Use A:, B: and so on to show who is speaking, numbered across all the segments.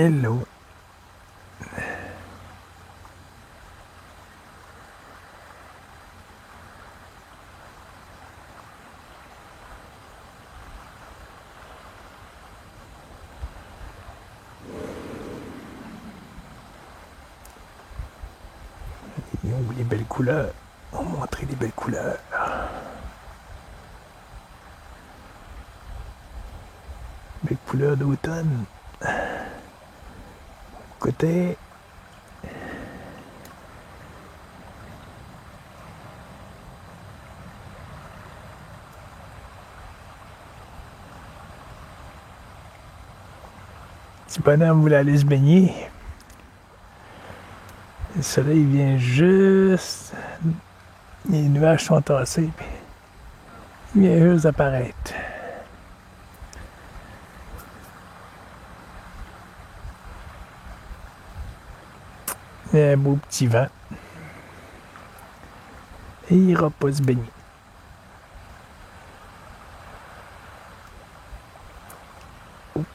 A: Hello. Oh, les belles couleurs. On va montrer les belles couleurs. Belles couleurs d'automne. Côté. Petit bonhomme voulait aller se baigner. Le soleil vient juste. Les nuages sont tassés. Il vient juste apparaître. Il y a un beau petit vent. Et il n'ira pas se baigner. Oups.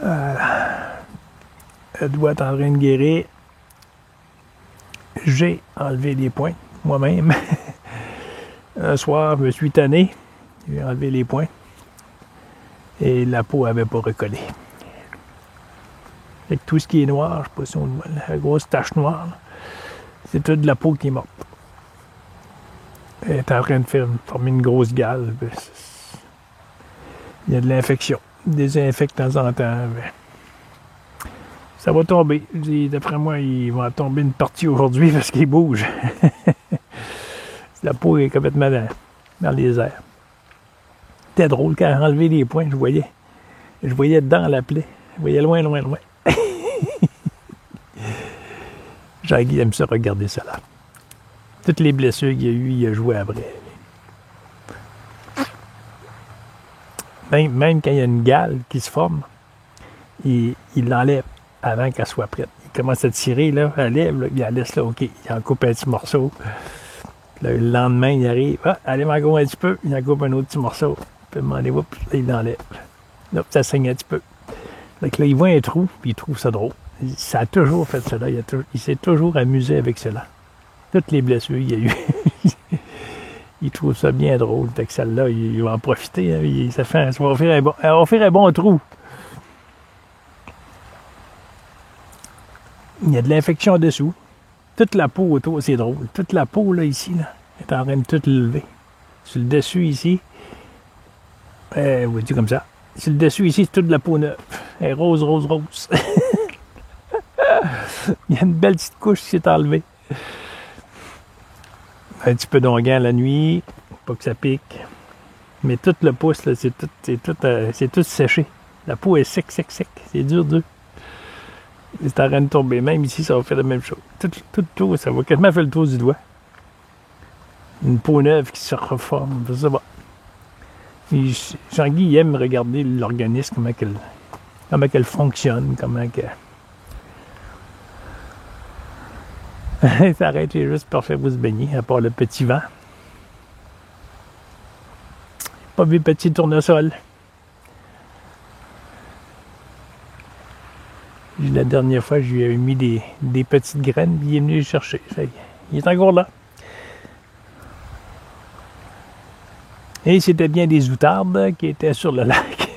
A: Voilà. Le doigt est en train de guérir. J'ai enlevé les points moi-même. Un soir, je me suis tanné. J'ai enlevé les points. Et la peau n'avait pas recollé. Avec tout ce qui est noir, je ne sais pas si on le voit, la grosse tache noire, c'est toute de la peau qui est morte. Elle est en train de former une grosse gale. Il y a de l'infection. Désinfecte de temps en temps. Ça va tomber. D'après moi, il va tomber une partie aujourd'hui parce qu'il bouge. La peau est complètement dans les airs. C'était drôle quand j'ai enlevé les points, je voyais dedans la plaie. Je voyais loin. Jean-Guy aime ça regarder ça là. Toutes les blessures qu'il y a eu, il a joué après. Même quand il y a une gale qui se forme, il l'enlève avant qu'elle soit prête. Il commence à tirer, là, elle lève, là, il la laisse là, OK, il en coupe un petit morceau. Là, le lendemain, il arrive, allez encore un petit peu, il en coupe un autre petit morceau. Il peut demander, oups, là, il l'enlève. Là, ça saigne un petit peu. Donc là, il voit un trou, puis il trouve ça drôle. Ça a toujours fait cela. Il s'est toujours amusé avec cela. Toutes les blessures qu'il y a eu. Il trouve ça bien drôle. Fait que celle-là, il va en profiter. Hein. Ça va offrir un bon trou. Il y a de l'infection dessous. Toute la peau autour, c'est drôle. Toute la peau, là, ici, là, est en train de tout lever. Sur le dessus, ici, comme ça. Sur le dessus, ici, c'est toute la peau neuve. Elle est rose. Il y a une belle petite couche qui s'est enlevée. Un petit peu d'onguent la nuit, pas que ça pique. Mais tout le pouce, là, c'est tout séché. La peau est sec. C'est dur. C'est en train de tomber. Même ici, ça va faire la même chose. Tout, ça va quasiment faire le tour du doigt. Une peau neuve qui se reforme. Ça va. Jean-Guy, il aime regarder l'organisme, comment qu'elle fonctionne, comment qu'elle... Ça aurait été juste parfait pour se baigner, à part le petit vent. Pas vu petit tournesol. La dernière fois, je lui ai mis des petites graines, puis il est venu les chercher. Il est encore là. Et c'était bien des outardes qui étaient sur le lac.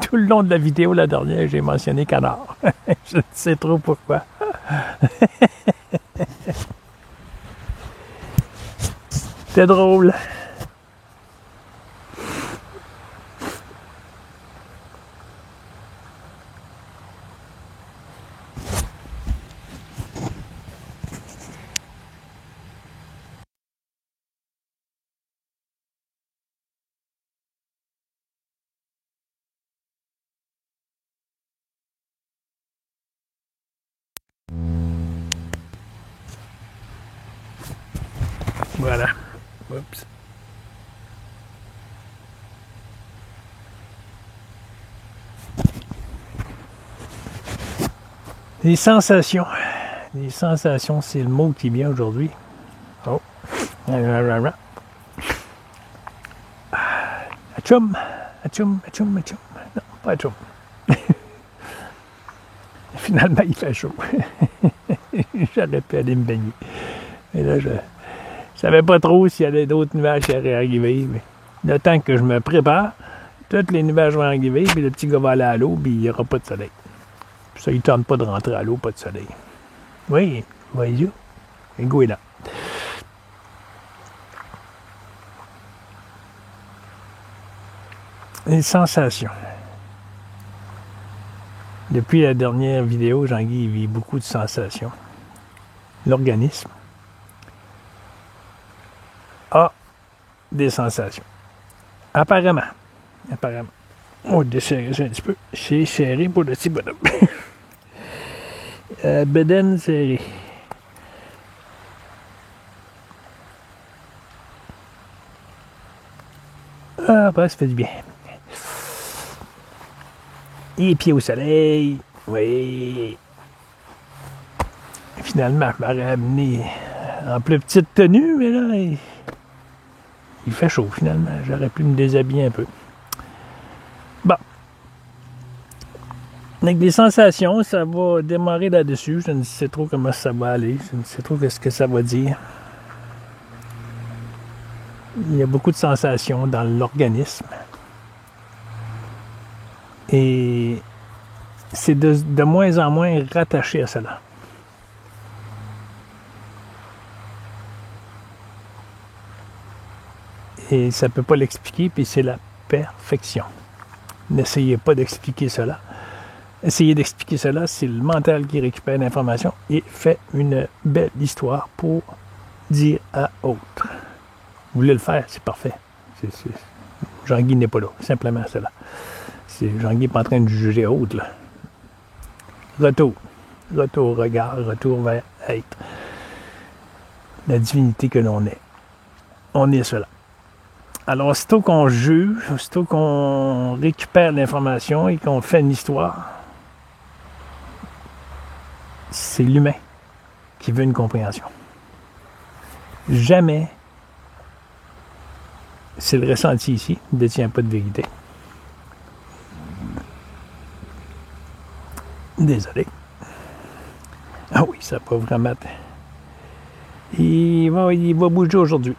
A: Tout le long de la vidéo, la dernière, j'ai mentionné canard. Je ne sais trop pourquoi. C'était drôle. Voilà. Oups. Les sensations. Les sensations, c'est le mot qui vient aujourd'hui. Oh. Atchoum, atchoum, atchoum, atchoum. Non, pas atchoum. Finalement, il fait chaud. J'aurais pu aller me baigner. Mais là, je savais pas trop s'il y avait d'autres nuages qui allaient arriver. Mais le temps que je me prépare, tous les nuages vont arriver, puis le petit gars va aller à l'eau, puis il n'y aura pas de soleil. Puis ça, il ne tente pas de rentrer à l'eau, pas de soleil. Oui, voyez-vous. Le goût est là. Les sensations. Depuis la dernière vidéo, Jean-Guy vit beaucoup de sensations. L'organisme a des sensations. Apparemment. On va desserrer ça un petit peu. C'est serré pour le petit bonhomme. Bedaine serrée. Ah, bah, ça fait du bien. Les pieds au soleil. Oui. Finalement, je m'aurais amené en plus petite tenue, mais là, il fait chaud finalement. J'aurais pu me déshabiller un peu. Bon. Avec des sensations, ça va démarrer là-dessus. Je ne sais trop comment ça va aller. Je ne sais trop ce que ça va dire. Il y a beaucoup de sensations dans l'organisme. Et c'est de moins en moins rattaché à cela. Et ça ne peut pas l'expliquer, puis c'est la perfection. N'essayez pas d'expliquer cela. Essayez d'expliquer cela, c'est le mental qui récupère l'information et fait une belle histoire pour dire à autre. Vous voulez le faire, c'est parfait. Jean-Guy n'est pas là, simplement cela. Jean-Guy n'est pas en train de juger autre. Là. Retour regard, retour vers être. La divinité que l'on est. On est cela. Alors, aussitôt qu'on juge, aussitôt qu'on récupère l'information et qu'on fait une histoire, c'est l'humain qui veut une compréhension. Jamais, c'est le ressenti ici, ne détient pas de vérité. Désolé. Ah oui, ça peut vraiment... Il va bouger aujourd'hui.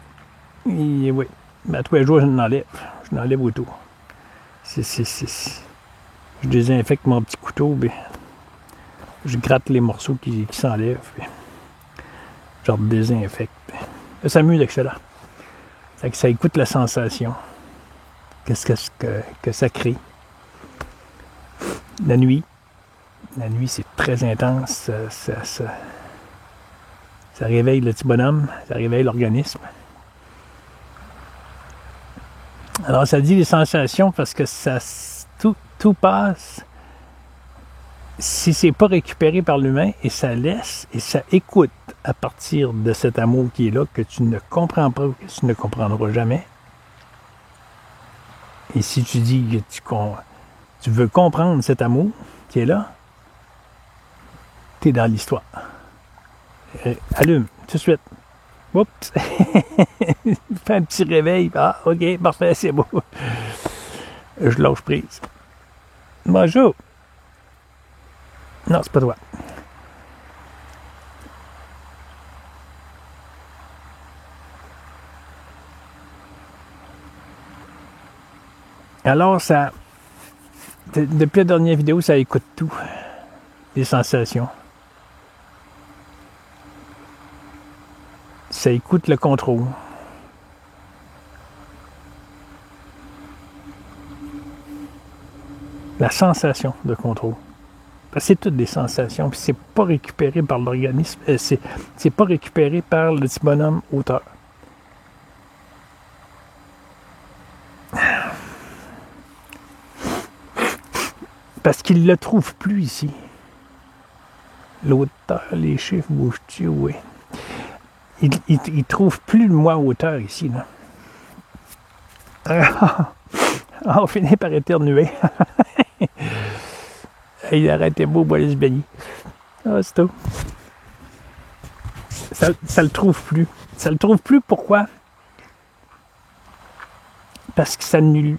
A: Oui. Mais à tous les jours, je l'enlève autour. Je désinfecte mon petit couteau, puis je gratte les morceaux qui s'enlèvent, puis je désinfecte. Ça s'amuse avec cela. Ça écoute la sensation. Qu'est-ce que ça crée. La nuit, c'est très intense. Ça réveille le petit bonhomme, ça réveille l'organisme. Alors, ça dit les sensations parce que tout passe si c'est pas récupéré par l'humain et ça laisse et ça écoute à partir de cet amour qui est là, que tu ne comprends pas, que tu ne comprendras jamais. Et si tu dis que tu veux comprendre cet amour qui est là, tu es dans l'histoire. Allume, tout de suite. Oups! Fais un petit réveil. Ah, ok, parfait, c'est beau. Je lâche prise. Bonjour. Non, c'est pas toi. Alors, ça... Depuis la dernière vidéo, ça écoute tout. Les sensations. Ça écoute le contrôle. La sensation de contrôle. Parce que c'est toutes des sensations, puis c'est pas récupéré par l'organisme, c'est pas récupéré par le petit bonhomme auteur. Parce qu'il le trouve plus ici. L'auteur, les chiffres bougent-tu, oui. Il trouve plus le moi auteur ici, là. On finit par éternuer. Il arrêtait beau pour aller se baigner. Ah, c'est tout. Ça le trouve plus. Ça le trouve plus, pourquoi? Parce que ça nulle.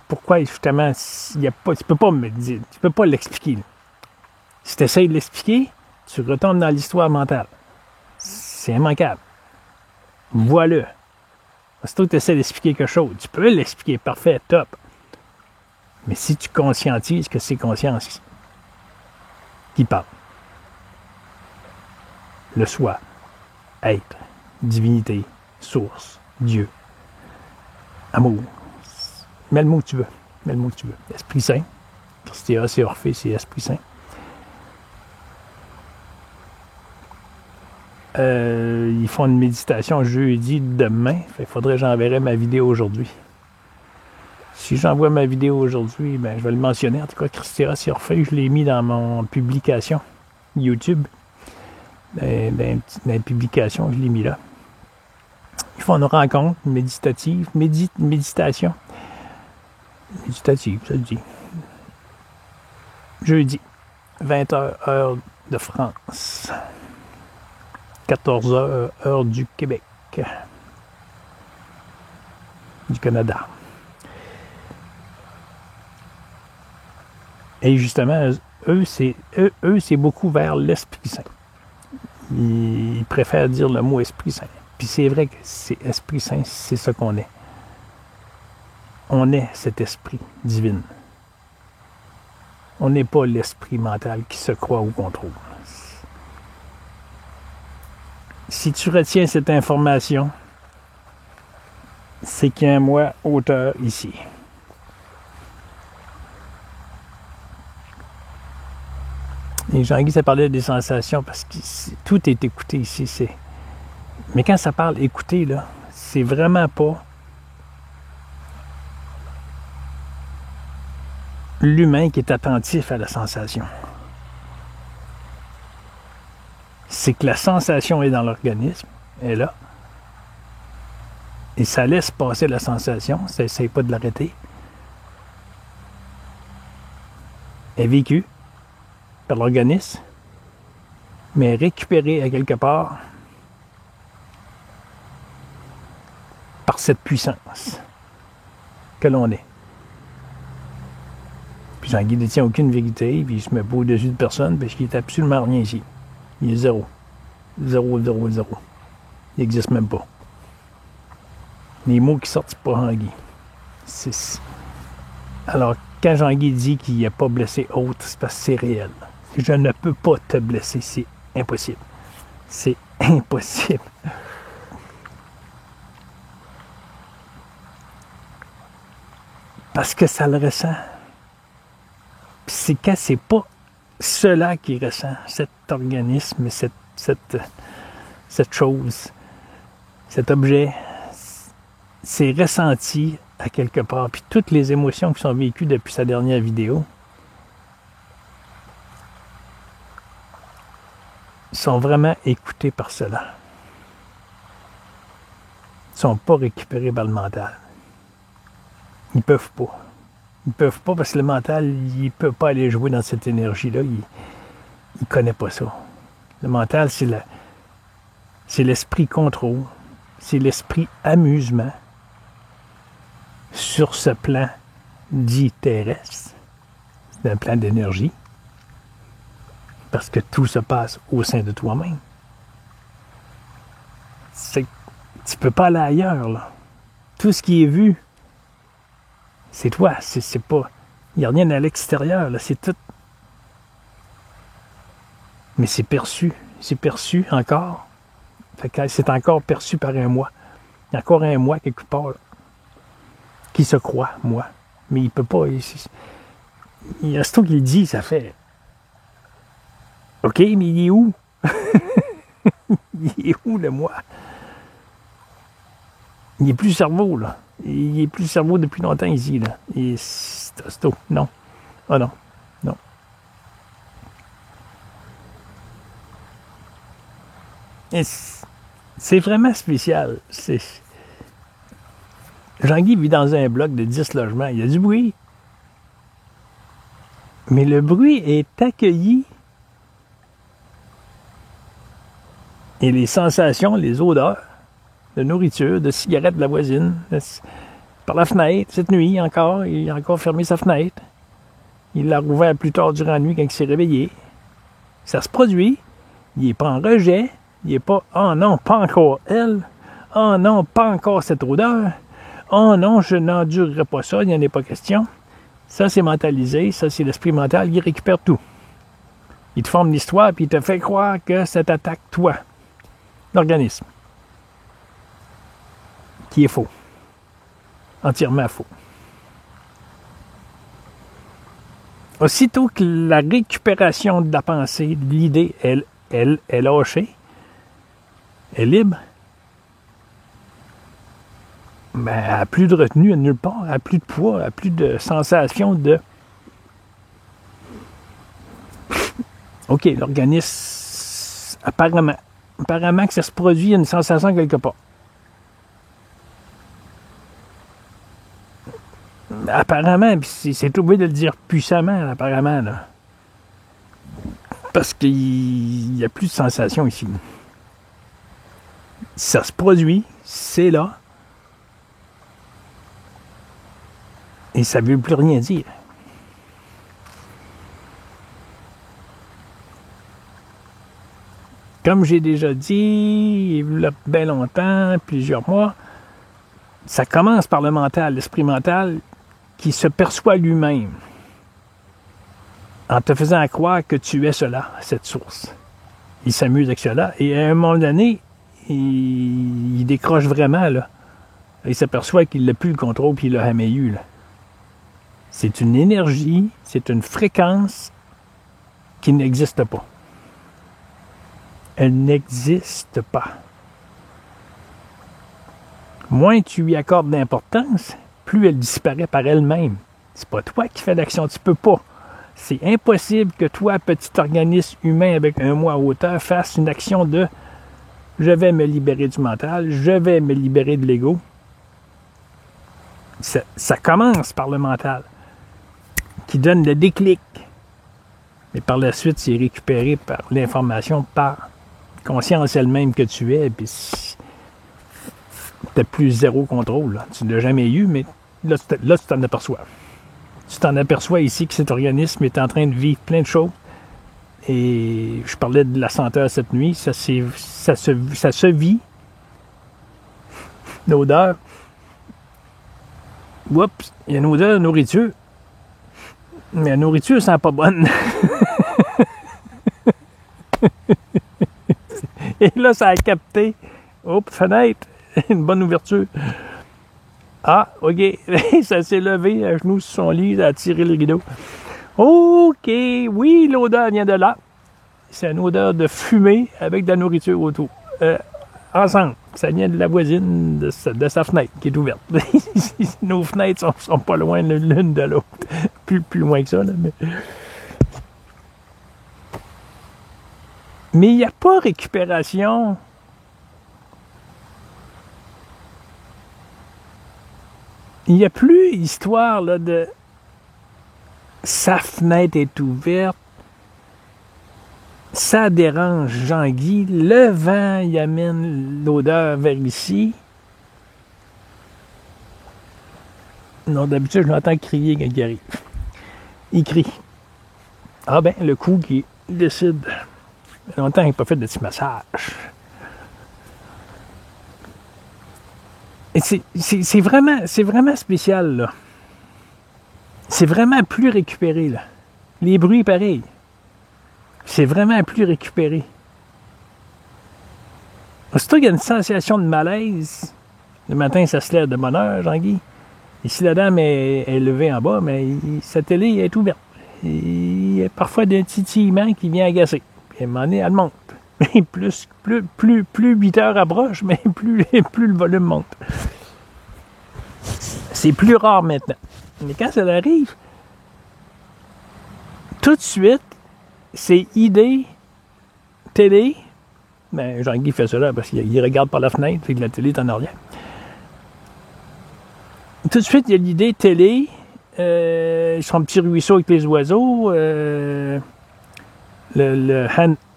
A: Pourquoi, justement, il y a pas, tu peux pas me dire, tu peux pas l'expliquer. Là. Si tu essaies de l'expliquer, tu retombes dans l'histoire mentale. C'est immanquable. Voilà. Aussitôt que tu essaies d'expliquer quelque chose, tu peux l'expliquer, parfait, top. Mais si tu conscientises que c'est conscience qui parle, le soi, être, divinité, source, Dieu, amour, mets le mot que tu veux, mets le mot que tu veux. Esprit Saint, Christia, c'est Orphée, c'est Esprit Saint. Ils font une méditation jeudi demain. Il faudrait que j'enverrai ma vidéo aujourd'hui. Si j'envoie ma vidéo aujourd'hui, ben, je vais le mentionner. En tout cas, Christia, c'est Orphée, je l'ai mis dans mon publication YouTube. Dans la publication, je l'ai mis là. Ils font une rencontre méditative, méditation. Méditative, ça le dit. Jeudi, 20h, heure de France. 14h, heure du Québec. Du Canada. Et justement, eux, c'est beaucoup vers l'Esprit Saint. Ils préfèrent dire le mot Esprit Saint. Puis c'est vrai que c'est Esprit Saint, c'est ce qu'on est. On est cet esprit divin. On n'est pas l'esprit mental qui se croit au contrôle. Si tu retiens cette information, c'est qu'il y a un moi auteur ici. Et Jean-Guy, ça parlait des sensations parce que tout est écouté ici. Mais quand ça parle écouter, là, c'est vraiment pas l'humain qui est attentif à la sensation. C'est que la sensation est dans l'organisme, elle est là. Et ça laisse passer la sensation, ça n'essaie pas de l'arrêter. Elle est vécue par l'organisme, mais récupérée à quelque part par cette puissance que l'on est. Puis Jean-Guy ne détient aucune vérité, puis il se met pas au-dessus de personne, parce qu'il est absolument rien ici. Il est zéro. Zéro. Il n'existe même pas. Les mots qui sortent, c'est pas Jean-Guy. Alors, quand Jean-Guy dit qu'il n'a pas blessé autre, c'est parce que c'est réel. Je ne peux pas te blesser, c'est impossible. C'est impossible. Parce que ça le ressent. Puis c'est quand c'est pas cela qui ressent, cet organisme, cette chose, cet objet, c'est ressenti à quelque part. Puis toutes les émotions qui sont vécues depuis sa dernière vidéo sont vraiment écoutées par cela. Ils ne sont pas récupérés par le mental. Ils peuvent pas. Ils peuvent pas parce que le mental, il ne peut pas aller jouer dans cette énergie-là. Il ne connaît pas ça. Le mental, c'est l'esprit contrôle. C'est l'esprit amusement sur ce plan dit terrestre. C'est un plan d'énergie. Parce que tout se passe au sein de toi-même. Tu ne peux pas aller ailleurs, là. Tout ce qui est vu, c'est toi, c'est pas... Il n'y a rien à l'extérieur, là, c'est tout. Mais c'est perçu encore. Fait que c'est encore perçu par un moi. Il y a encore un moi quelque part, là, qui se croit, moi. Mais il peut pas... Il y a ce truc qu'il dit, ça fait... OK, mais il est où? Il est où, le moi? Il n'est plus cerveau, là. Il n'est plus cerveau depuis longtemps ici, là. C'est tout. Non. Ah non. Non. Et c'est vraiment spécial. Jean-Guy vit dans un bloc de 10 logements. Il y a du bruit. Mais le bruit est accueilli. Et les sensations, les odeurs de nourriture, de cigarettes de la voisine, par la fenêtre, cette nuit encore. Il a encore fermé sa fenêtre. Il l'a rouvert plus tard durant la nuit quand il s'est réveillé. Ça se produit. Il n'est pas en rejet. Il n'est pas « Oh non, pas encore elle. Oh non, pas encore cette odeur. Oh non, je n'endurerai pas ça. Il n'y en a pas question. » Ça, c'est mentalisé. Ça, c'est l'esprit mental. Il récupère tout. Il te forme l'histoire puis il te fait croire que ça t'attaque, toi, l'organisme. Qui est faux. Entièrement faux. Aussitôt que la récupération de la pensée, de l'idée, elle est lâchée, est libre, ben, elle n'a plus de retenue à nulle part, elle n'a plus de poids, elle n'a plus de sensation de OK, l'organisme, apparemment que ça se produit une sensation quelque part. Apparemment, puis c'est obligé de le dire puissamment, apparemment, là. Parce qu'il n'y a plus de sensation ici. Ça se produit, c'est là. Et ça ne veut plus rien dire. Comme j'ai déjà dit, il y a bien longtemps, plusieurs mois, ça commence par le mental, l'esprit mental qui se perçoit lui-même en te faisant croire que tu es cela, cette source. Il s'amuse avec cela et à un moment donné, il décroche vraiment, là. Il s'aperçoit qu'il n'a plus le contrôle puis il l'a jamais eu, là. C'est une énergie, c'est une fréquence qui n'existe pas. Elle n'existe pas. Moins tu lui accordes d'importance, plus elle disparaît par elle-même. C'est pas toi qui fais l'action, tu peux pas. C'est impossible que toi, petit organisme humain avec un moi à hauteur, fasse une action de « je vais me libérer du mental, je vais me libérer de l'ego ». Ça commence par le mental, qui donne le déclic. Mais par la suite, c'est récupéré par l'information, par conscience elle-même que tu es, puis tu n'as plus zéro contrôle. Là. Tu ne l'as jamais eu, mais là, tu t'en aperçois. Tu t'en aperçois ici que cet organisme est en train de vivre plein de choses. Et je parlais de la senteur cette nuit, ça se vit. L'odeur. Oups, il y a une odeur de nourriture. Mais la nourriture sent pas bonne. Et là, ça a capté. Oups, fenêtre. Une bonne ouverture. Ah, OK. Ça s'est levé à genoux sur son lit, ça a tiré le rideau. OK, oui, l'odeur vient de là. C'est une odeur de fumée avec de la nourriture autour. Ensemble. Ça vient de la voisine de sa fenêtre qui est ouverte. Nos fenêtres sont pas loin l'une de l'autre. Plus loin que ça, là, mais il n'y a pas récupération. Il n'y a plus histoire là, de sa fenêtre est ouverte, ça dérange Jean-Guy, le vent y amène l'odeur vers ici. Non, d'habitude, je l'entends crier quand il arrive. Il crie. Ah ben, le coup qui décide. Il y a longtemps qu'il n'a pas fait de petit massage. Et c'est vraiment spécial, là. C'est vraiment plus récupéré, là. Les bruits, pareil. C'est vraiment plus récupéré. Aussitôt qu'il y a une sensation de malaise, le matin, ça se lève de bonne heure, Jean-Guy. Et si la dame est levée en bas, mais sa télé est ouverte. Il y a parfois des titillements qui viennent agacer. Puis à un moment donné, elle monte. Et plus 8 heures approche, mais plus le volume monte. C'est plus rare maintenant. Mais quand ça arrive, tout de suite, c'est idée, télé. Ben, Jean-Guy fait cela parce qu'il regarde par la fenêtre, fait que la télé est en arrière. Tout de suite, il y a l'idée télé, son petit ruisseau avec les oiseaux, le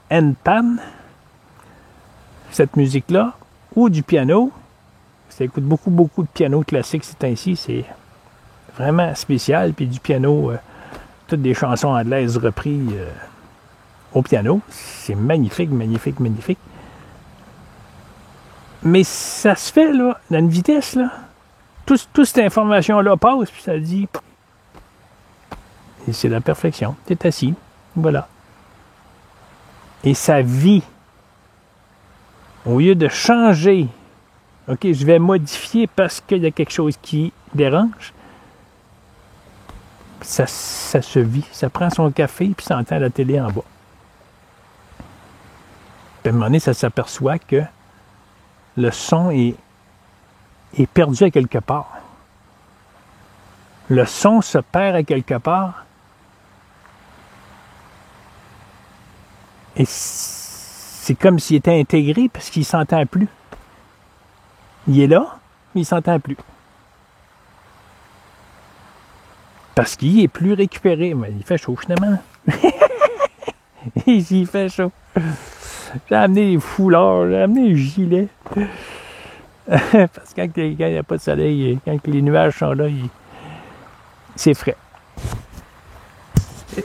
A: handpan, cette musique-là, ou du piano, Ça écoute beaucoup, beaucoup de piano classique, c'est ainsi. C'est vraiment spécial. Puis du piano, toutes des chansons anglaises reprises au piano. C'est magnifique, magnifique, magnifique. Mais ça se fait, là, dans une vitesse, là. Toute cette information-là passe, puis ça dit... Et c'est la perfection. Tu es assis. Voilà. Et ça vit. Au lieu de changer, OK, je vais modifier parce qu'il y a quelque chose qui dérange, ça se vit. Ça prend son café, puis ça entend la télé en bas. Puis à un moment donné, ça s'aperçoit que le son est perdu à quelque part. Le son se perd à quelque part. Et c'est comme s'il était intégré parce qu'il ne s'entend plus. Il est là, mais il ne s'entend plus. Parce qu'il est plus récupéré. Mais il fait chaud finalement. Il fait chaud. J'ai amené les foulards, j'ai amené les gilets. Parce que quand il n'y a pas de soleil, quand les nuages sont là, c'est frais.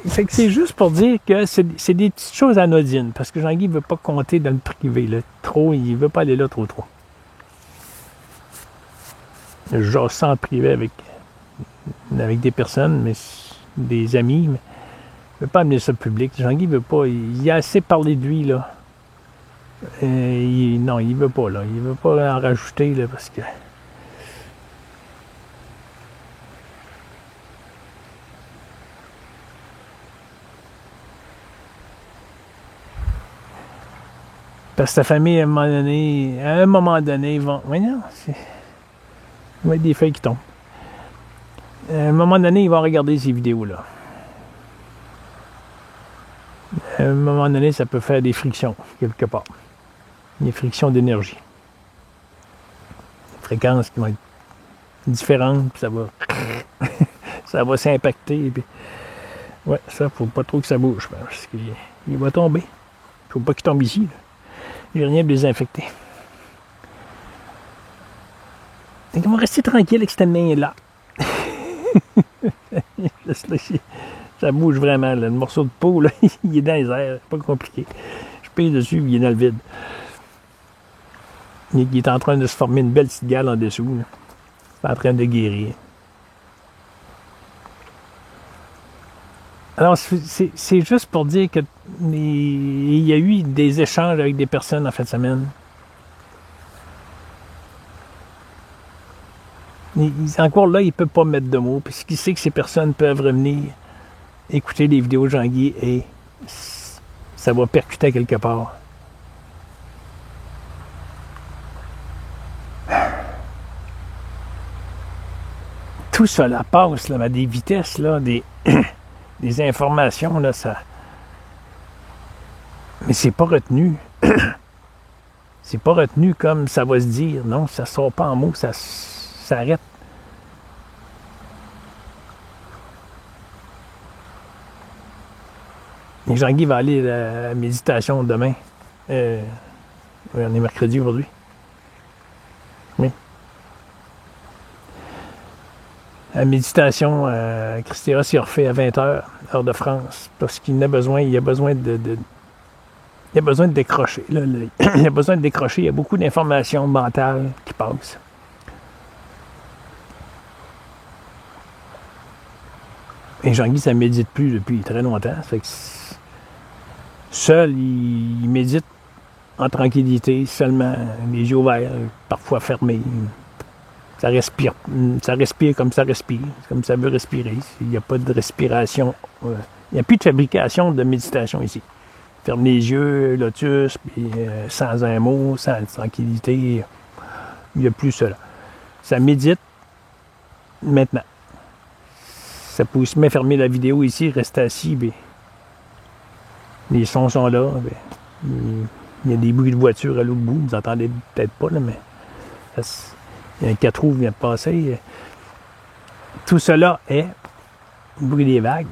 A: Fait que c'est juste pour dire que c'est des petites choses anodines. Parce que Jean-Guy ne veut pas compter dans le privé. Là. Trop, il ne veut pas aller là trop. Je jase ça en privé avec des personnes, mais des amis. Mais il ne veut pas amener ça public. Jean-Guy ne veut pas. Il a assez parlé de lui, là. Non, il ne veut pas, là. Il ne veut pas en rajouter, là, parce que... Parce que sa famille, à un moment donné, ils vont... Mais non, il va y avoir des feuilles qui tombent. À un moment donné, ils vont regarder ces vidéos-là. À un moment donné, ça peut faire des frictions, quelque part. Des frictions d'énergie. Des fréquences qui vont être différentes, puis ça va s'impacter. Puis... Ouais, ça, faut pas trop que ça bouge, parce qu'il va tomber. Faut pas qu'il tombe ici, là. Il n'y a rien de désinfecté. Donc, on va rester tranquille avec cette main-là. Ça bouge vraiment, là. Le morceau de peau, là, il est dans les airs. C'est pas compliqué. Je pèse dessus, il est dans le vide. Il est en train de se former une belle petite gale en dessous. C'est en train de guérir. Alors, c'est juste pour dire que il y a eu des échanges avec des personnes en fin de semaine. Encore là, il ne peut pas mettre de mots, puisqu'il sait que ces personnes peuvent revenir écouter les vidéos de Jean-Guy et ça va percuter quelque part. Tout cela passe là, à des vitesses, là, des informations, là, ça. Mais c'est pas retenu. C'est pas retenu comme ça va se dire. Non, ça sort pas en mots, ça s'arrête. Et Jean-Guy va aller à la méditation demain. On est mercredi aujourd'hui. Oui. La méditation, Christéa s'y refait à 20h, heure de France, parce qu'il a besoin de décrocher. Là, il a besoin de décrocher. Il y a beaucoup d'informations mentales qui passent. Et Jean-Guy, ça ne médite plus depuis très longtemps. Ça fait que seul, il médite en tranquillité, seulement les yeux ouverts, parfois fermés. Ça respire comme ça respire, comme ça veut respirer. Il n'y a pas de respiration. Il n'y a plus de fabrication de méditation ici. Ferme les yeux, lotus, puis sans un mot, sans tranquillité. Il n'y a plus cela. Ça médite maintenant. Ça peut aussi même fermer la vidéo ici, rester assis. Bien, les sons sont là. Bien, il y a des bruits de voiture à l'autre bout. Vous n'entendez peut-être pas, là, mais il y a un 4 roues qui vient de passer. Tout cela est le bruit des vagues.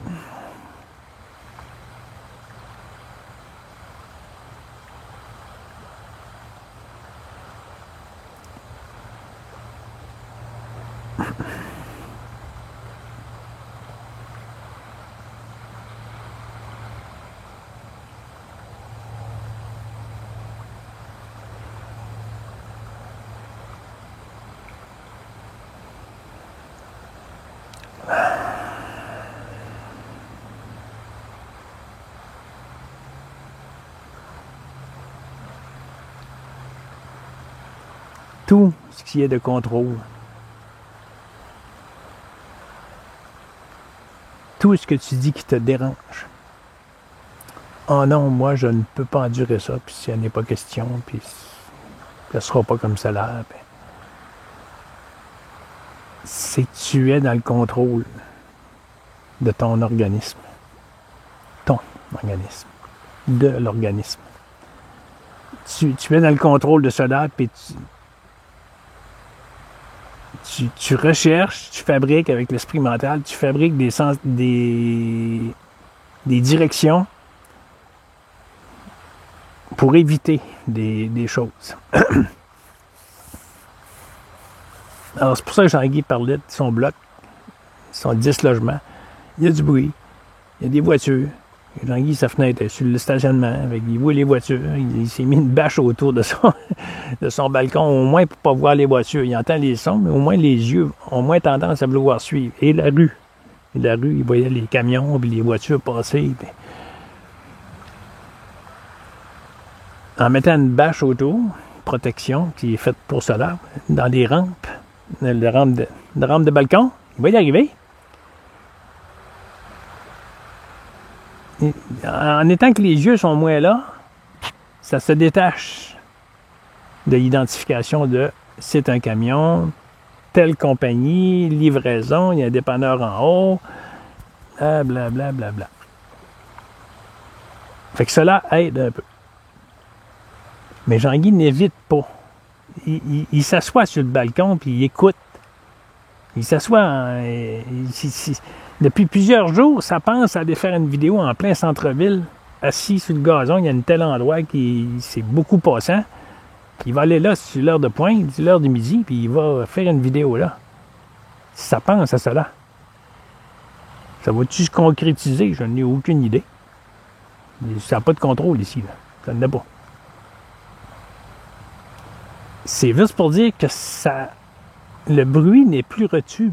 A: tout ce qui est de contrôle, tout ce que tu dis qui te dérange. Oh non, moi, je ne peux pas endurer ça, puis s'il n'y en a pas question, puis ça ne sera pas comme ça là. Ben, c'est que tu es dans le contrôle de ton organisme. Ton organisme. De l'organisme. Tu es dans le contrôle de cela, puis tu recherches, tu fabriques avec l'esprit mental, tu fabriques des directions pour éviter des choses. Alors, c'est pour ça que Jean-Guy parlait de son bloc, son 10 logements. Il y a du bruit, il y a des voitures. Jean-Guy, sa fenêtre est sur le stationnement, il voit les voitures. Il s'est mis une bâche autour de son balcon, au moins pour ne pas voir les voitures. Il entend les sons, mais au moins les yeux ont moins tendance à vouloir suivre. Et la rue. Il voyait les camions et les voitures passer. Puis... En mettant une bâche autour, protection, qui est faite pour cela, dans les rampes, la rampe de balcon, il va y arriver. En étant que les yeux sont moins là, ça se détache de l'identification de c'est un camion, telle compagnie, livraison, il y a un dépanneur en haut, blablabla. Bla, bla, bla. Fait que cela aide un peu. Mais Jean-Guy n'évite pas. Il s'assoit sur le balcon puis il écoute. Il s'assoit. Depuis plusieurs jours, ça pense à aller faire une vidéo en plein centre-ville, assis sur le gazon. Il y a un tel endroit qui c'est beaucoup passant. Il va aller là sur l'heure de pointe, sur l'heure du midi, puis il va faire une vidéo là. Ça pense à cela. Ça va-tu se concrétiser? Je n'ai aucune idée. Ça n'a pas de contrôle ici. Là. Ça n'en a pas. C'est juste pour dire que le bruit n'est plus retenu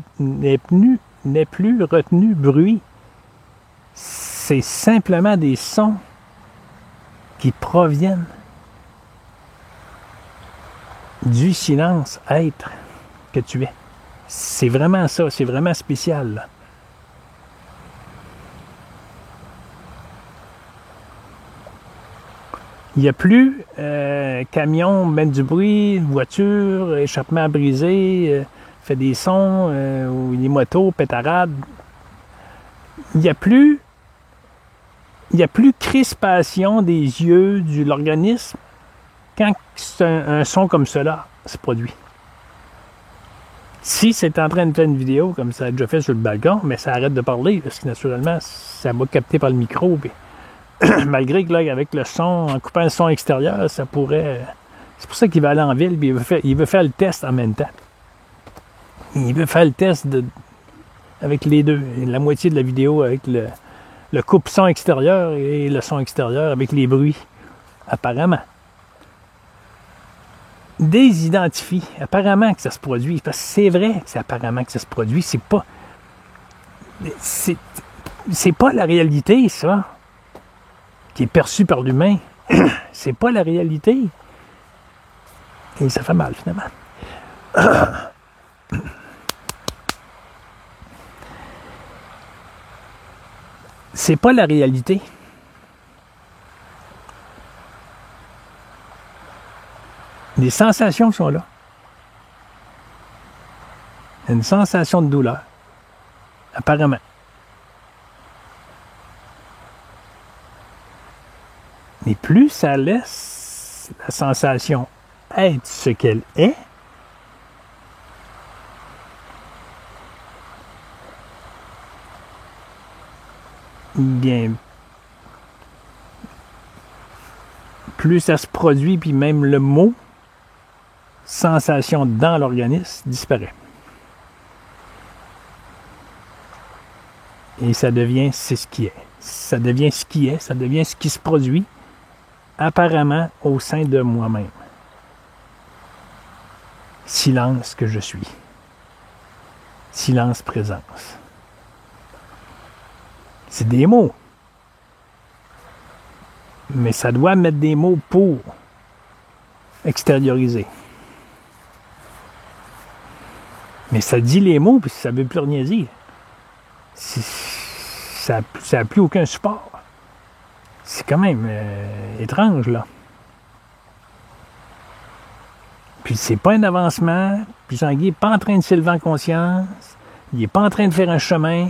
A: bruit. C'est simplement des sons qui proviennent du silence être que tu es. C'est vraiment ça, c'est vraiment spécial. Là. Il n'y a plus camion, mettre du bruit, voiture, échappement brisé, fait des sons, ou les motos, pétarades. Il n'y a plus crispation des yeux de l'organisme quand c'est un son comme cela se produit. Si c'est en train de faire une vidéo comme ça a déjà fait sur le balcon, mais ça arrête de parler parce que naturellement, ça va capter par le micro. Puis, malgré que là, avec le son, en coupant le son extérieur, ça pourrait... C'est pour ça qu'il va aller en ville et il veut faire le test en même temps. Il veut faire le test avec les deux. La moitié de la vidéo avec le coupe-son extérieur et le son extérieur avec les bruits, apparemment. Désidentifie. Apparemment que ça se produit. Parce que c'est vrai que c'est apparemment que ça se produit. C'est pas la réalité, ça, qui est perçue par l'humain. C'est pas la réalité. Et ça fait mal, finalement. C'est pas la réalité. Les sensations sont là. Il y a une sensation de douleur. Apparemment. Mais plus ça laisse la sensation être ce qu'elle est, bien, plus ça se produit, puis même le mot sensation dans l'organisme disparaît. Et ça devient c'est ce qui est. Ça devient ce qui est, ça devient ce qui se produit apparemment au sein de moi-même. Silence que je suis. Silence présence. C'est des mots. Mais ça doit mettre des mots pour extérioriser. Mais ça dit les mots, puis ça ne veut plus rien dire. Ça n'a plus aucun support. C'est quand même étrange, là. Puis c'est pas un avancement, puis Jean-Guy n'est pas en train de s'élever en conscience, il n'est pas en train de faire un chemin,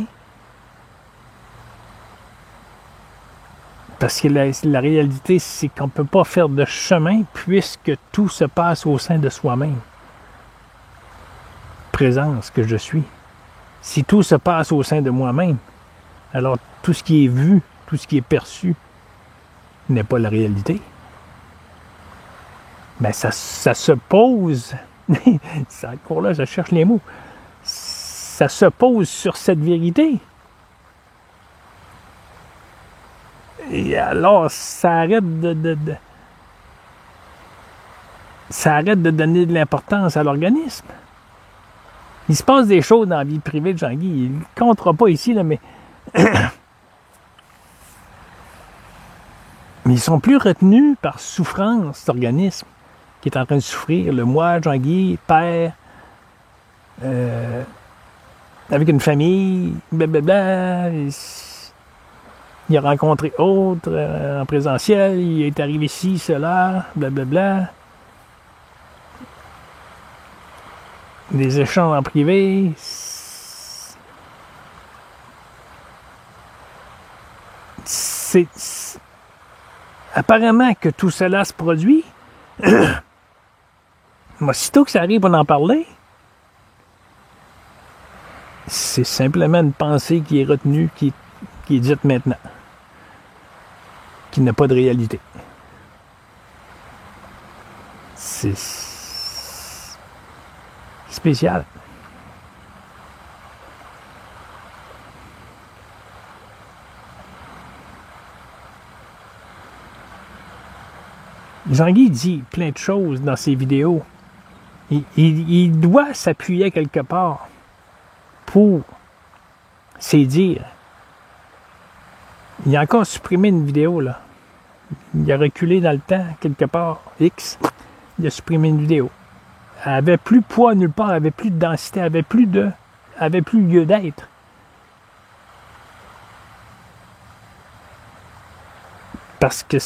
A: parce que la réalité, c'est qu'on ne peut pas faire de chemin puisque tout se passe au sein de soi-même. Présence que je suis. Si tout se passe au sein de moi-même, alors tout ce qui est vu, tout ce qui est perçu, n'est pas la réalité. Mais ça se pose, encore là, je cherche les mots, ça se pose sur cette vérité. Et alors, ça arrête ça arrête de donner de l'importance à l'organisme. Il se passe des choses dans la vie privée de Jean-Guy. Il ne comptera pas ici, là, mais ils sont plus retenus par souffrance, cet organisme qui est en train de souffrir. Le moi, Jean-Guy, père, avec une famille, blablabla. Il a rencontré autre en présentiel, il est arrivé ici, cela, blablabla. Des échanges en privé. Apparemment que tout cela se produit. Moi, sitôt que ça arrive, on en parler. C'est simplement une pensée qui est retenue, qui est dite maintenant. Qui n'a pas de réalité. C'est spécial. Jean-Guy dit plein de choses dans ses vidéos. Il doit s'appuyer quelque part pour ses dires. Il a encore supprimé une vidéo, là. Il a reculé dans le temps, quelque part, X. Il a supprimé une vidéo. Elle avait plus de poids nulle part, elle avait plus de densité, elle avait plus lieu d'être. Parce que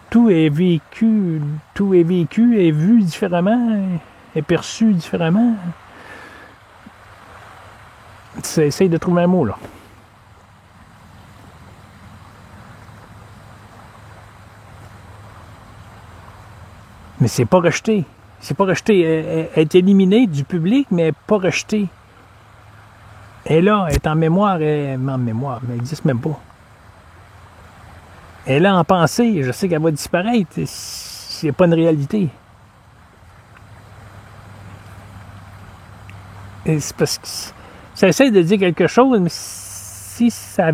A: tout est vécu, est vu différemment, est perçu différemment. Essaye de trouver un mot, là. Mais c'est pas rejeté. C'est pas rejeté. Elle est éliminée du public, mais pas rejetée. Elle est là, elle est en mémoire, mais elle n'existe même pas. Elle est là en pensée, je sais qu'elle va disparaître. C'est pas une réalité. Et c'est parce que ça essaie de dire quelque chose, mais si ça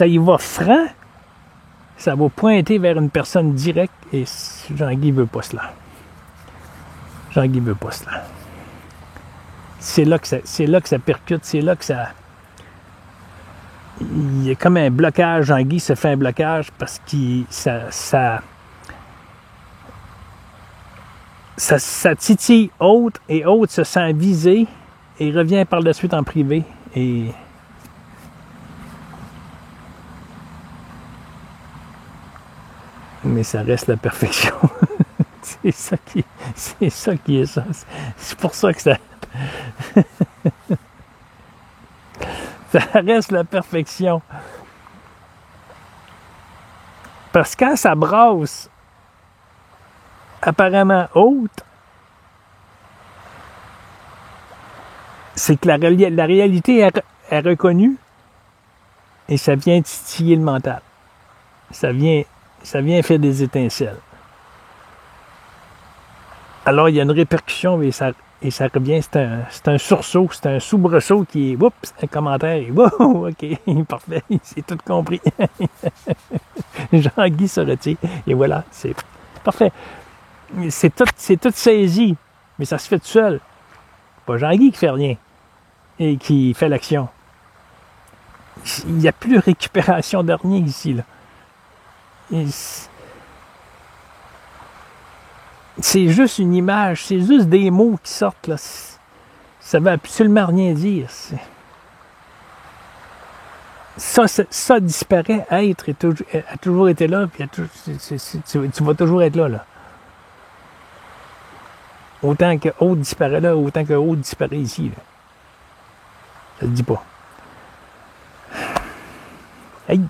A: y va franc, ça va pointer vers une personne directe et Jean-Guy veut pas cela. Jean-Guy veut pas cela. C'est là que ça percute, c'est là que ça... Il y a comme un blocage. Jean-Guy se fait un blocage parce que ça titille Autre et Autre se sent visé et revient par la suite en privé et mais ça reste la perfection. c'est ça qui est ça. C'est pour ça que ça ça reste la perfection. Parce que quand ça brasse apparemment haute, c'est que la réalité est reconnue et ça vient titiller le mental. Ça vient faire des étincelles. Alors, il y a une répercussion et ça revient, c'est un sursaut, c'est un soubresaut qui est, oups, un commentaire, et wow, ok, parfait, c'est tout compris. Jean-Guy se retire, et voilà, c'est parfait. C'est tout saisi, mais ça se fait tout seul. Pas Jean-Guy qui fait rien et qui fait l'action. Il n'y a plus de récupération de rien ici, là. C'est juste une image, c'est juste des mots qui sortent, là. Ça ne veut absolument rien dire. Ça disparaît, être a toujours été là, puis tu vas toujours être là, là. Autant que autre disparaît là, autant que autre disparaît ici, là. Ça ne le dit pas. Hey.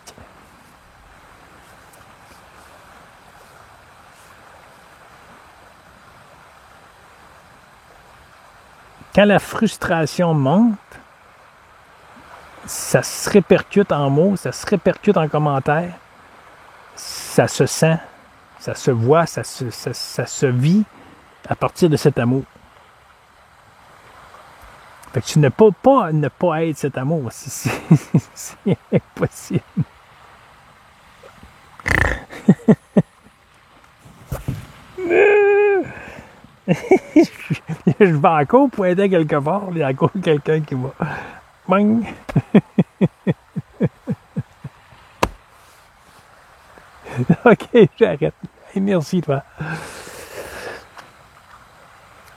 A: Quand la frustration monte, ça se répercute en mots, ça se répercute en commentaires, ça se sent, ça se voit, ça se vit à partir de cet amour. Fait que tu ne peux pas ne pas être cet amour. C'est impossible. Je vais encore pointer quelque part, il y a encore quelqu'un qui va. Bang! OK, j'arrête. Hey, merci, toi.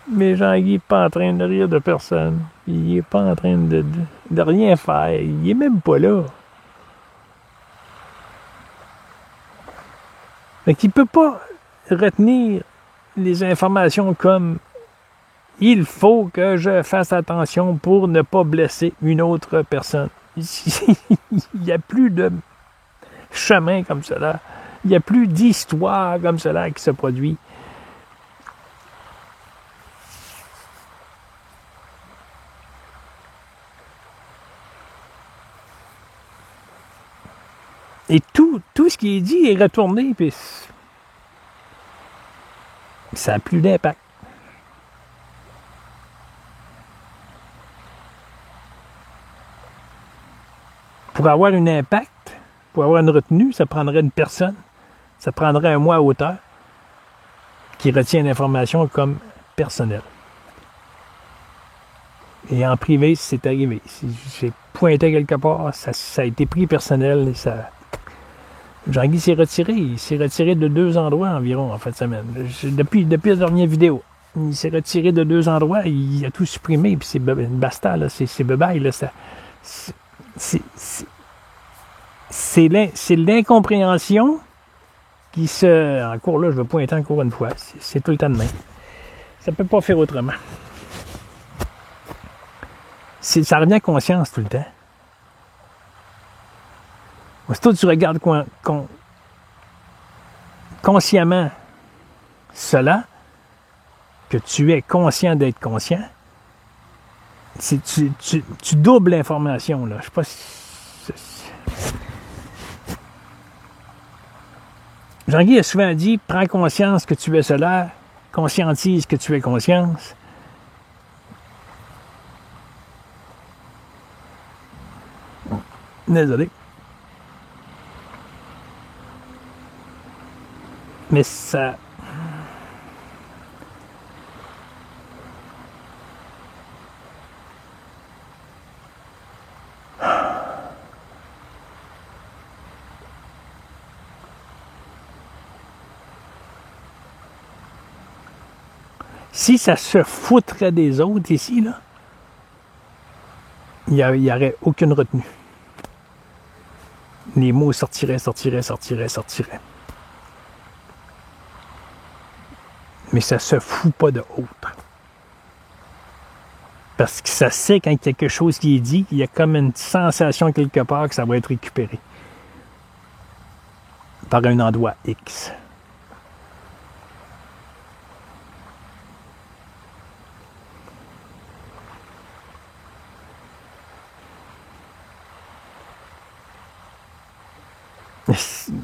A: Mais Jean-Guy n'est pas en train de rire de personne. Il n'est pas en train de rien faire. Il n'est même pas là. Fait qu'il ne peut pas retenir les informations comme il faut que je fasse attention pour ne pas blesser une autre personne. Il n'y a plus de chemin comme cela. Il n'y a plus d'histoire comme cela qui se produit. Et tout ce qui est dit est retourné, puis ça n'a plus d'impact. Pour avoir un impact, pour avoir une retenue, ça prendrait une personne, ça prendrait un moi à hauteur qui retient l'information comme personnelle. Et en privé, c'est arrivé. J'ai pointé quelque part, ça a été pris personnel. Et ça... Jean-Guy s'est retiré. Il s'est retiré de 2 endroits environ en fin de semaine. Depuis la dernière vidéo. Il s'est retiré de 2 endroits. Il a tout supprimé. Puis c'est basta, là. C'est bye-bye, là. C'est l'incompréhension qui se... Encore là, je vais pointer encore une fois. C'est tout le temps de même. Ça ne peut pas faire autrement. Ça revient à conscience tout le temps. Aussitôt que tu regardes consciemment cela, que tu es conscient d'être conscient, tu doubles l'information, là. Je sais pas si... Jean-Guy a souvent dit, prends conscience que tu es cela, conscientise que tu es conscience. Désolé. Mais ça... Si ça se foutrait des autres ici, là, il n'y aurait aucune retenue. Les mots sortiraient. Mais ça se fout pas de autres. Parce que ça sait quand il y a quelque chose qui est dit, il y a comme une sensation quelque part que ça va être récupéré par un endroit X.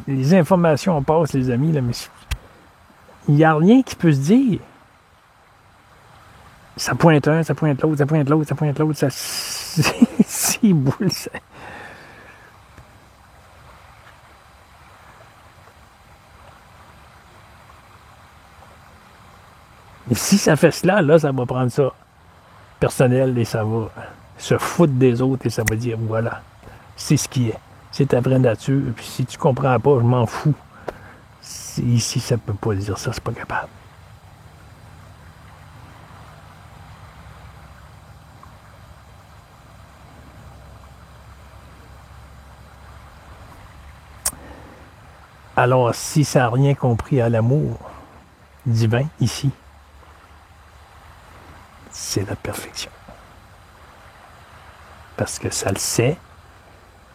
A: Les informations passent, les amis, là, mais il n'y a rien qui peut se dire. Ça pointe un, ça pointe l'autre, ça pointe l'autre, ça pointe l'autre, ça... C'est boule, ça... Et si ça fait cela, là, ça va prendre ça personnel et ça va se foutre des autres et ça va dire, voilà, c'est ce qui est. C'est ta vraie nature, puis si tu comprends pas, je m'en fous. Ici, ça peut pas dire ça, c'est pas capable. Alors, si ça n'a rien compris à l'amour divin ici, c'est la perfection. Parce que ça le sait,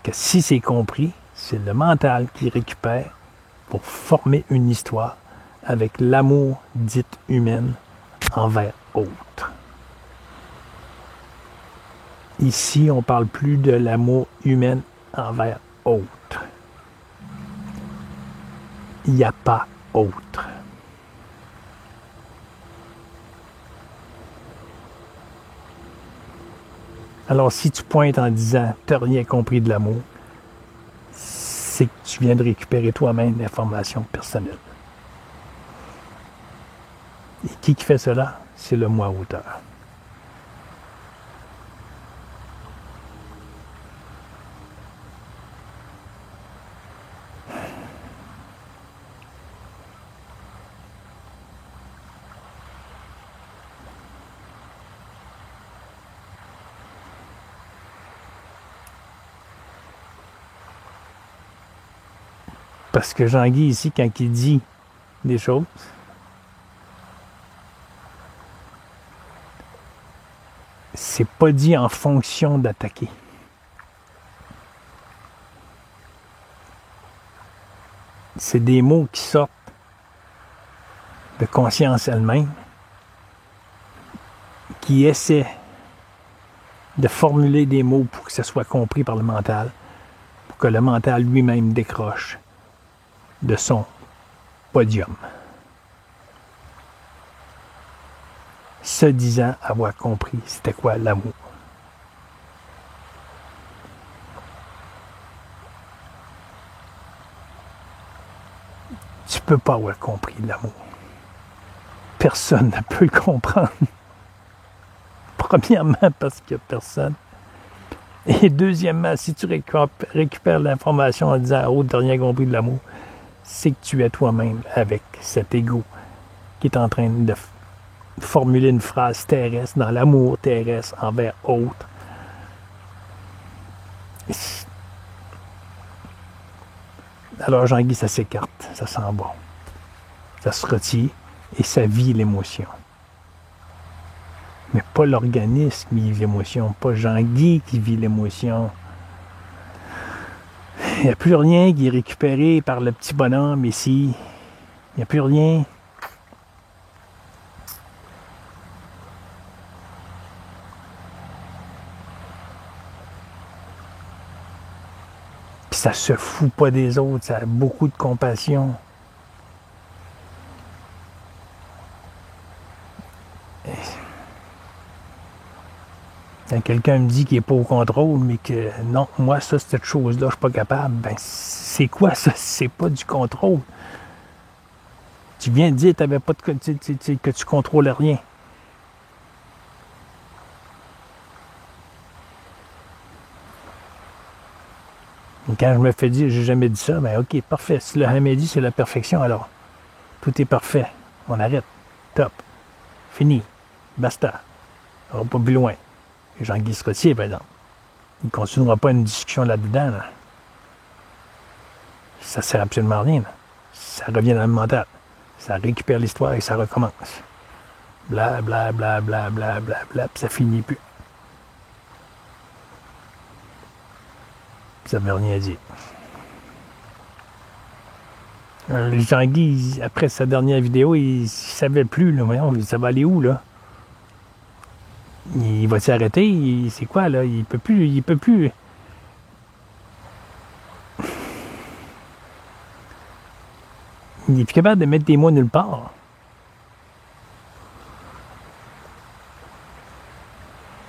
A: que si c'est compris, c'est le mental qui récupère pour former une histoire avec l'amour dit humaine envers autre. Ici, on ne parle plus de l'amour humain envers autre. Il n'y a pas autre. Alors, si tu pointes en disant « tu n'as rien compris de l'amour », c'est que tu viens de récupérer toi-même l'information personnelle. Et qui fait cela? C'est le moi auteur. Parce que Jean-Guy, ici, quand il dit des choses, c'est pas dit en fonction d'attaquer. C'est des mots qui sortent de conscience elle-même, qui essaient de formuler des mots pour que ce soit compris par le mental, pour que le mental lui-même décroche de son podium. Se disant avoir compris c'était quoi l'amour. Tu peux pas avoir compris l'amour. Personne ne peut le comprendre. Premièrement, parce qu'il n'y a personne. Et deuxièmement, si tu récupères l'information en disant « Oh, tu n'as rien compris de l'amour », c'est que tu es toi-même avec cet ego qui est en train de formuler une phrase terrestre dans l'amour terrestre envers autre. Alors Jean-Guy, ça s'écarte, ça s'en va. Ça se retire et ça vit l'émotion. Mais pas l'organisme qui vit l'émotion, pas Jean-Guy qui vit l'émotion. Il n'y a plus rien qui est récupéré par le petit bonhomme ici. Il n'y a plus rien. Puis ça se fout pas des autres, ça a beaucoup de compassion. Quand quelqu'un me dit qu'il n'est pas au contrôle, mais que non, moi, ça, cette chose-là, je ne suis pas capable, ben c'est quoi ça? C'est pas du contrôle. Tu viens de dire que tu contrôlais rien. Et quand je me fais dire, j'ai jamais dit ça, ben ok, parfait. Si le jamais dit, c'est la perfection, alors tout est parfait. On arrête. Top. Fini. Basta. On va pas plus loin. Et Jean-Guy se retire, par exemple. Il ne continuera pas une discussion là-dedans. Là. Ça ne sert absolument à rien. Là. Ça revient dans le mental. Ça récupère l'histoire et ça recommence. Bla, bla, bla, bla, bla, bla, bla, puis ça finit plus. Ça ne veut rien dire. Jean-Guy, après sa dernière vidéo, il ne savait plus. Là, voyons, ça va aller où, là? Il va s'arrêter, c'est quoi là? Il peut plus. Il est plus capable de mettre des mots nulle part.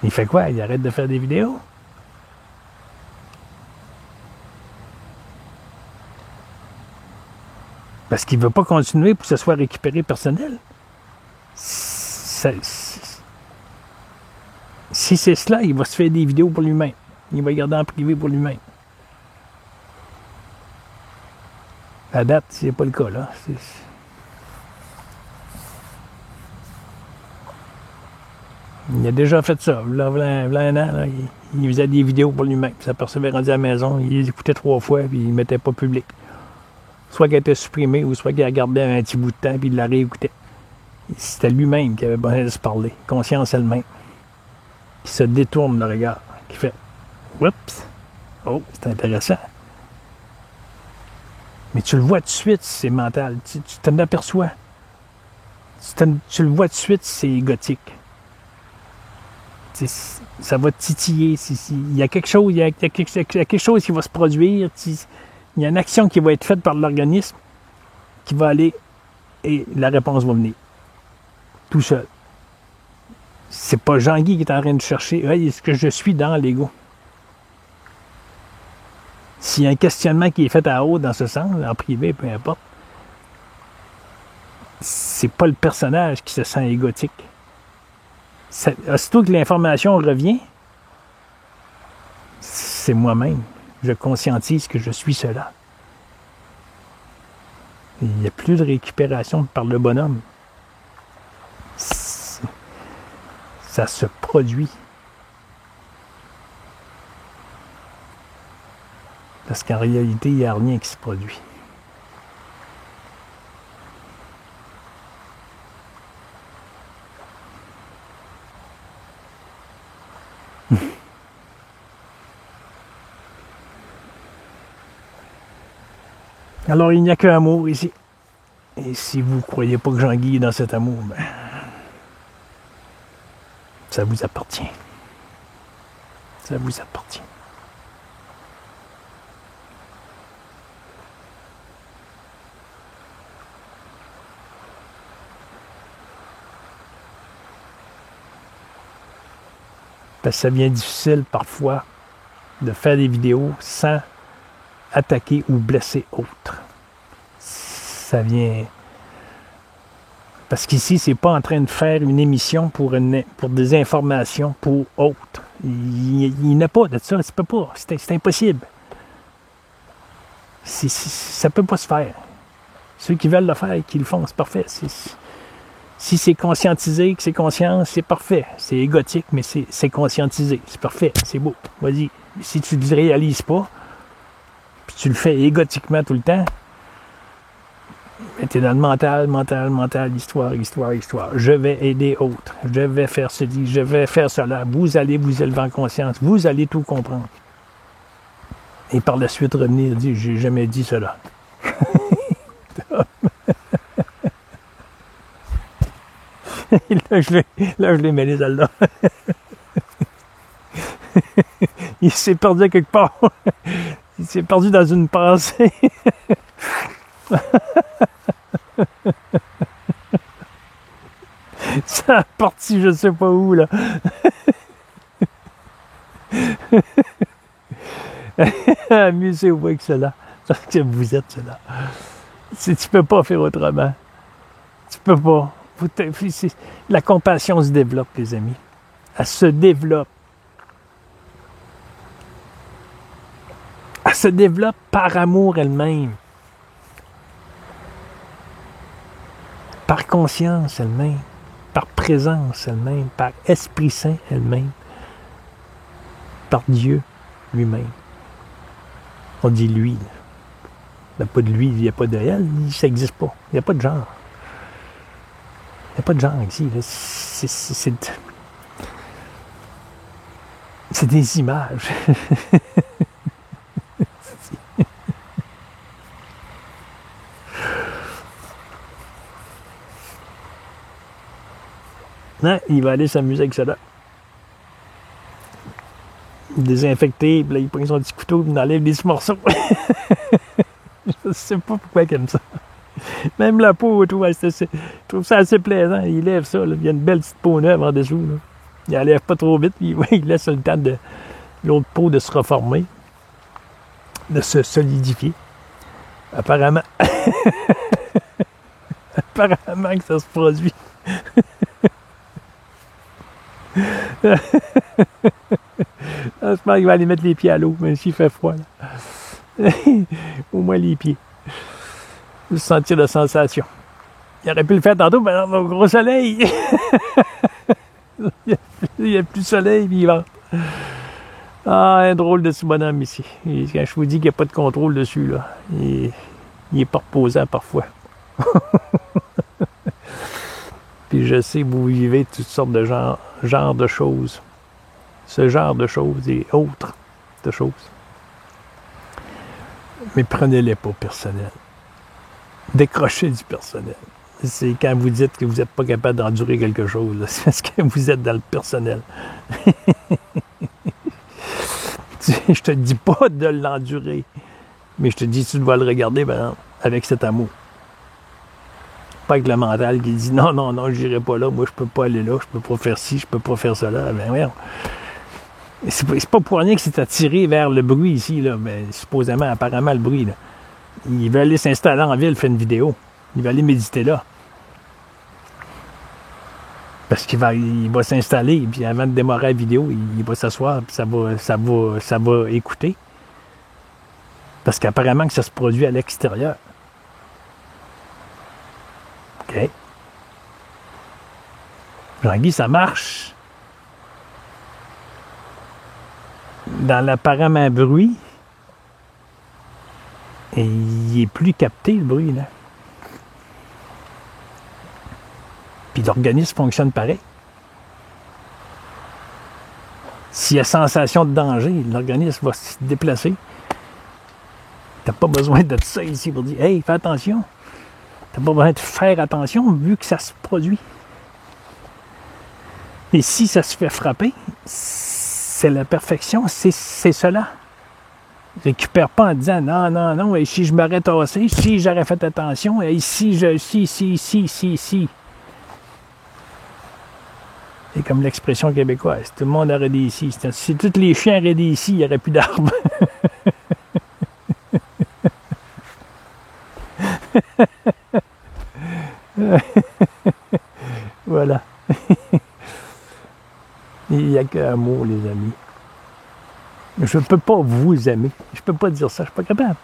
A: Il fait quoi? Il arrête de faire des vidéos? Parce qu'il ne veut pas continuer pour que ce soit récupéré personnel. Si c'est cela, il va se faire des vidéos pour lui-même. Il va les garder en privé pour lui-même. À date, c'est pas le cas, là. Il a déjà fait ça. Là, un an, là, il faisait des vidéos pour lui-même. Il s'apercevait rendu à la maison, il les écoutait 3 fois, puis il ne mettait pas public. soit qu'elle était supprimée, ou soit qu'il regardait un petit bout de temps, puis il la réécoutait. C'était lui-même qui avait besoin de se parler, conscience elle-même, qui se détourne le regard, qui fait « Oups! Oh, c'est intéressant! » Mais tu le vois tout de suite, c'est mental. Tu t'en aperçois. Tu le vois tout de suite, c'est égotique. Ça va titiller. Il y a quelque chose, il y a quelque chose qui va se produire. Il y a une action qui va être faite par l'organisme qui va aller et la réponse va venir. Tout seul. C'est pas Jean-Guy qui est en train de chercher hey, est-ce que je suis dans l'ego? S'il y a un questionnement qui est fait à haut dans ce sens, en privé, peu importe, c'est pas le personnage qui se sent égotique. Aussitôt que l'information revient, c'est moi-même. Je conscientise que je suis cela. Il n'y a plus de récupération par le bonhomme. Ça se produit. Parce qu'en réalité, il n'y a rien qui se produit. Alors, il n'y a qu'un amour ici. Et si vous ne croyez pas que Jean-Guy est dans cet amour, ben, ça vous appartient. Ça vous appartient. Parce que ça devient difficile parfois de faire des vidéos sans attaquer ou blesser autre. Ça vient... Parce qu'ici, c'est pas en train de faire une émission pour des informations pour autres. Il n'y a pas de ça, ça peut pas. C'est impossible. Ça peut pas se faire. Ceux qui veulent le faire et qui le font, c'est parfait. Si c'est conscientisé, que c'est conscience, c'est parfait. C'est égotique, mais c'est conscientisé. C'est parfait, c'est beau. Vas-y. Si tu ne le réalises pas, puis tu le fais égotiquement tout le temps, tu es dans le mental, histoire. Je vais aider autres. Je vais faire ceci, je vais faire cela. Vous allez vous élever en conscience. Vous allez tout comprendre. Et par la suite revenir et dire, j'ai jamais dit cela. là, je l'ai mêlé celle-là. Il s'est perdu quelque part. Il s'est perdu dans une pensée. Ça a parti je sais pas où, là. Amusez-vous avec cela. Parce que vous êtes cela. Tu peux pas faire autrement. Tu peux pas. La compassion se développe, les amis. Elle se développe. Elle se développe par amour elle-même. Par conscience elle-même. Par présence elle-même. Par Esprit Saint elle-même. Par Dieu lui-même. On dit lui. Il n'y a pas de lui, il n'y a pas de elle, ça n'existe pas. Il n'y a pas de genre. Il n'y a pas de genre ici. C'est des images. Non, il va aller s'amuser avec ça là. Désinfecté, puis là, il prend son petit couteau, il enlève des petits morceaux. Je sais pas pourquoi il aime ça. Même la peau, je trouve ça assez plaisant. Il lève ça, là. Il y a une belle petite peau neuve en dessous. Là. Il enlève pas trop vite, puis il laisse le temps de l'autre peau de se reformer, de se solidifier. Apparemment. Apparemment que ça se produit. J'espère qu'il va aller mettre les pieds à l'eau, même s'il fait froid. Là. Au moins les pieds. Juste sentir la sensation. Il aurait pu le faire tantôt, mais au gros soleil. Il n'y a plus de soleil, puis il vente. Ah, un drôle de ce bonhomme ici. Et quand je vous dis qu'il n'y a pas de contrôle dessus, là. il n'est pas reposant parfois. Puis je sais, vous vivez toutes sortes de genre de choses. Ce genre de choses et autres de choses. Mais prenez-les pas personnel. Décrochez du personnel. C'est quand vous dites que vous n'êtes pas capable d'endurer quelque chose. C'est parce que vous êtes dans le personnel. Je te dis pas de l'endurer. Mais je te dis, tu dois le regarder avec cet amour. Pas avec le mental qui dit non, non, non, j'irai pas là, moi je peux pas aller là, je peux pas faire ci, je peux pas faire cela. Ben voyons. C'est pas pour rien que c'est attiré vers le bruit ici, là, mais supposément, apparemment, le bruit. Là. Il veut aller s'installer en ville, faire une vidéo. Il va aller méditer là. Parce qu'il va s'installer, puis avant de démarrer la vidéo, il va s'asseoir, puis ça va écouter. Parce qu'apparemment que ça se produit à l'extérieur. OK. Jean-Guy, ça marche. Dans l'apparemment bruit, et il est plus capté, le bruit, là. Puis l'organisme fonctionne pareil. S'il y a sensation de danger, l'organisme va se déplacer. T'as pas besoin de ça ici pour dire « Hey, fais attention ». T'as pas besoin de faire attention vu que ça se produit. Et si ça se fait frapper, c'est la perfection, c'est cela. Récupère pas en disant « Non, non, non, et si je m'aurais tassé, si j'aurais fait attention, et si. » C'est comme l'expression québécoise. Tout le monde aurait des ici. Si tous les chiens auraient des ici, il n'y aurait plus d'arbres. Voilà. Il n'y a qu'amour, les amis. Je ne peux pas vous aimer. Je ne peux pas dire ça. Je ne suis pas capable.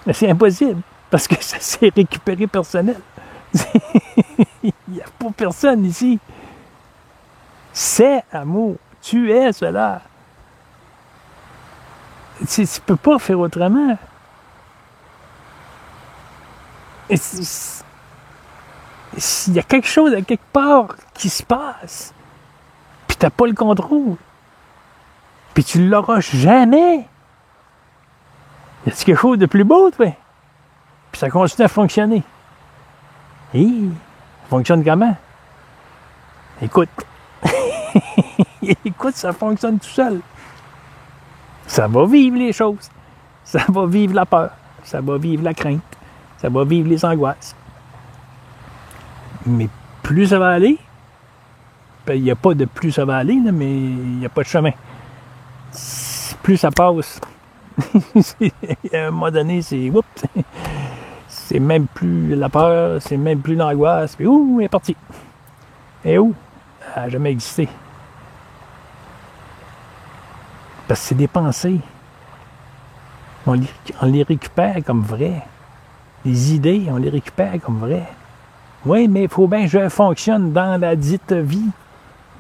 A: Mais c'est impossible. Parce que ça s'est récupéré personnel. Il n'y a pas personne ici. C'est amour. Tu es cela. Tu ne peux pas faire autrement. Et s'il y a quelque chose à quelque part qui se passe, puis tu n'as pas le contrôle, puis tu ne l'auras jamais, y a-t-il quelque chose de plus beau, toi? Puis ça continue à fonctionner. Et ça fonctionne comment? Écoute. Écoute, ça fonctionne tout seul. Ça va vivre les choses. Ça va vivre la peur. Ça va vivre la crainte. Ça va vivre les angoisses. Mais plus ça va aller, il n'y a pas de plus ça va aller, là, mais il n'y a pas de chemin. Plus ça passe, à un moment donné, c'est même plus la peur, c'est même plus l'angoisse. Puis ouh, elle est partie. Et où? Elle n'a jamais existé. Parce que c'est des pensées. On les récupère comme vraies. Les idées, on les récupère comme vraies. Oui, mais il faut bien que je fonctionne dans la dite vie.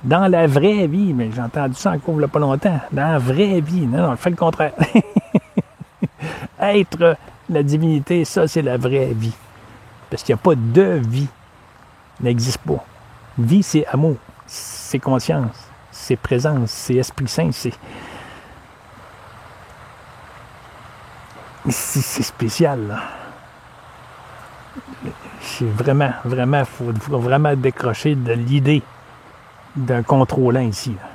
A: Dans la vraie vie. Mais j'ai entendu ça encore il n'y a pas longtemps. Dans la vraie vie. Non, on fait le contraire. Être la divinité, ça, c'est la vraie vie. Parce qu'il n'y a pas de vie. Il n'existe pas. Vie, c'est amour. C'est conscience. C'est présence. C'est Esprit Saint. C'est spécial, là. C'est vraiment, faut vraiment décrocher de l'idée d'un contrôlant ici, là.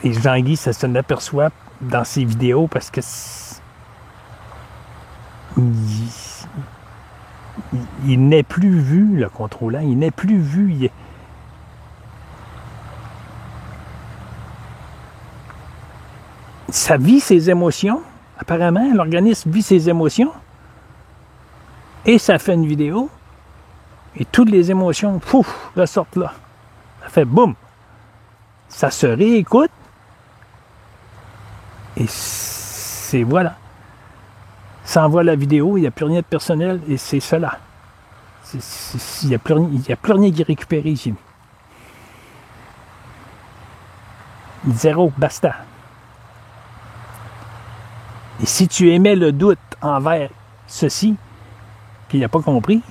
A: Et Jean-Guy, ça s'en aperçoit dans ses vidéos parce que il n'est plus vu, le contrôlant. Il n'est plus vu. Ça vit ses émotions. Apparemment, l'organisme vit ses émotions. Et ça fait une vidéo. Et toutes les émotions, pouf, ressortent là. Ça fait boum. Ça se réécoute. Et c'est voilà. Ça envoie la vidéo, il n'y a plus rien de personnel. Et c'est cela. Il n'y a plus rien qui est récupéré ici. Zéro, basta. Et si tu émets le doute envers ceci, qu'il n'a pas compris,